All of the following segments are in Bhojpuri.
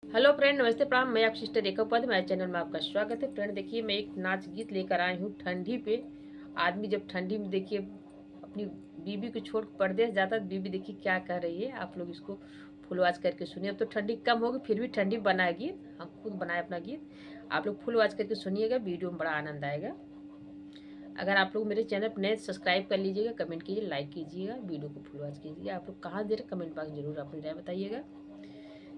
हेलो फ्रेंड, नमस्ते प्रणाम। मैं आपकी सिस्टर रेखा उपाध्याय, मेरे चैनल में आपका स्वागत है। फ्रेंड देखिए, मैं एक नाच गीत लेकर आई हूँ ठंडी पे। आदमी जब ठंडी में देखिए अपनी बीवी को छोड़ परदेश जाता है, बीवी देखिए क्या कर रही है। आप लोग इसको फुल वॉच करके सुनिए। अब तो ठंडी कम होगी, फिर भी ठंडी बनाए गीत, हम खुद बनाए अपना गीत। आप लोग फुल वॉच करके सुनिएगा, वीडियो में बड़ा आनंद आएगा। अगर आप लोग मेरे चैनल पर नए, सब्सक्राइब कर लीजिएगा, कमेंट कीजिए, लाइक कीजिएगा, वीडियो को फुल वॉच कीजिएगा। आप लोग कहाँ दे रहे कमेंट बॉक्स जरूर अपनी राय बताइएगा।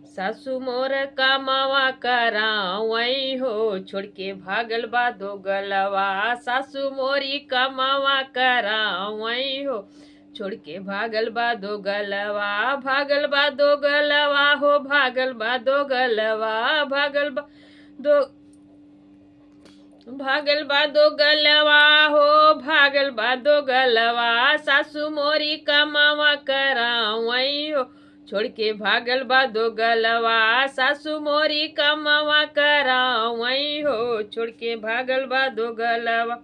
सासू मोर कमावा करावई हो, छोड़ के भागल बा दो गलवा। सासू मोरी कमावा करावई हो, छोड़ के भागल बा दो गलवा। भागल बा दो गलवा हो, भागल बा दो गलवा। भागल बा दो गलवा हो, भागल बा दो गलवा। सासू मोरी कमावा करावई हो, छोड़ के भागल बा दो गलवा। सासू मोरी कमावा करावई हो, छोड़ के भागल बा दो गलवा।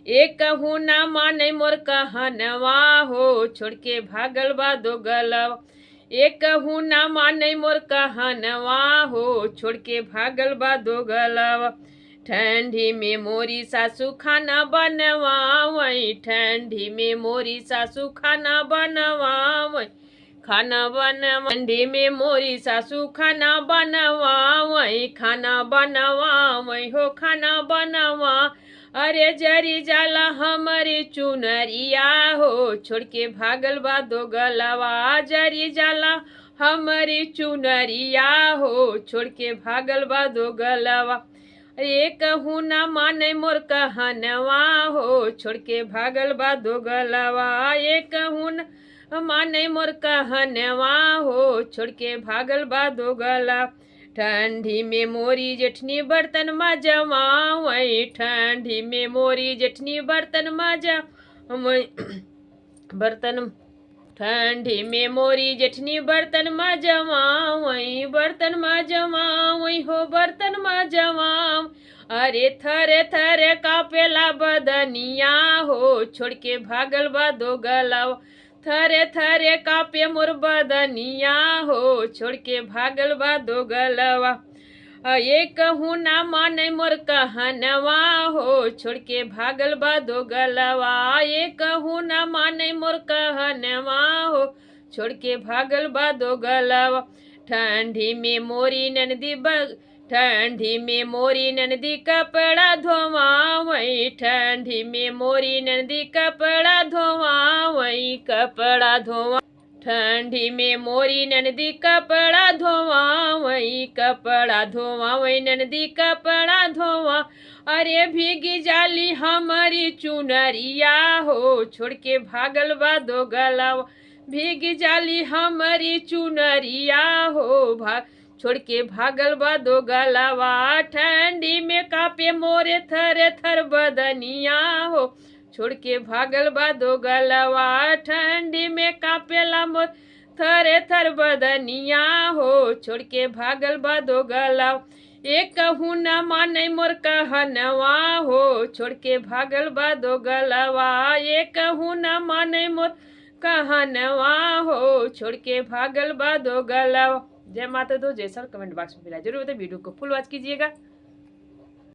एक कहूँ ना माने मोर कहनवा हो, छोड़ के भागल बा दो गलवा। एक कहूँ ना माने मोर कहनवा हो, छोड़ के भागल बा दो गलवा। ठंडी में मोरी सासू खाना बनवावई, ठंडी में मोरी सासू खाना बनवावई। खाना बनवा ठंडी में मोरी सासू खाना बनवावई, खाना बनवावई हो, खाना बनवा। अरे जरी जाला हमारी चुनरिया हो, छोड़ के भागल बा दो गलवा। जरी जाला हमारी चुनरिया हो, छोड़ के भागल बा दो गलवा। एक कहूँ ना माने मोर कहनवा हो, छोड़ के भागल बा दो गलवा। एक कहूँ ना माने मोर कहनवा हो, छोड़ के भागल बा दो गला। ठंडी में मोरी जेठनी बर्तन मजवावई, ठंडी में मोरी जेठनी बर्तन मजवावई। बर्तन ठंडी में मोरी जेठनी बर्तन मजवावई, बर्तन मजवावई हो, बर्तन मजवाव। अरे थरे थरे कापेला बदनिया हो, छोड़ के भागल बा दो गलवा। थरे थरे कापे मोर बदनिया हो, छोड़ के भागल बा दो गलवा। एक कहूँ ना माने मोर कहनवा हो, छोड़ के भागल बा दो गलवा। एक कहूँ ना माने मोर कहनवा हो, छोड़ के भागल बा दो गलवा। ठंडी में मोरी ननदी ठंडी में मोरी ननदी कपड़ा धोवावई, ठंडी में मोरी ननदी कपड़ा धोवावई, कपड़ा धोवा। ठंडी में मोरी ननदी कपड़ा धोवावई, कपड़ा धोवावई, ननदी कपड़ा धोवा। अरे भीगी जाली हमारी चुनरिया हो, छोड़ के भागल बा दो गलवा। भीगी जाली हमारी चुनरिया हो, छोड़ के भागल बा दो गलवा। ठंडी में कापे मोरे थर थर बदनिया हो, छोड़ के भागल बा दो गलवा। ठंडी में कापेला मोर थरे थर बदनिया हो, छोड़ के भागल बा दो गलवा। एक कहूँ न माने मोर कहनवा हो, छोड़ के भागल बा दो गलवा। एक कहूँ न माने मोर कहनवा हो, छोड़ के भागल बा दो गलवा। जय माता दो, जय सर, कमेंट बॉक्स में मिला जरूर बताइए। वीडियो को फुल वॉच कीजिएगा।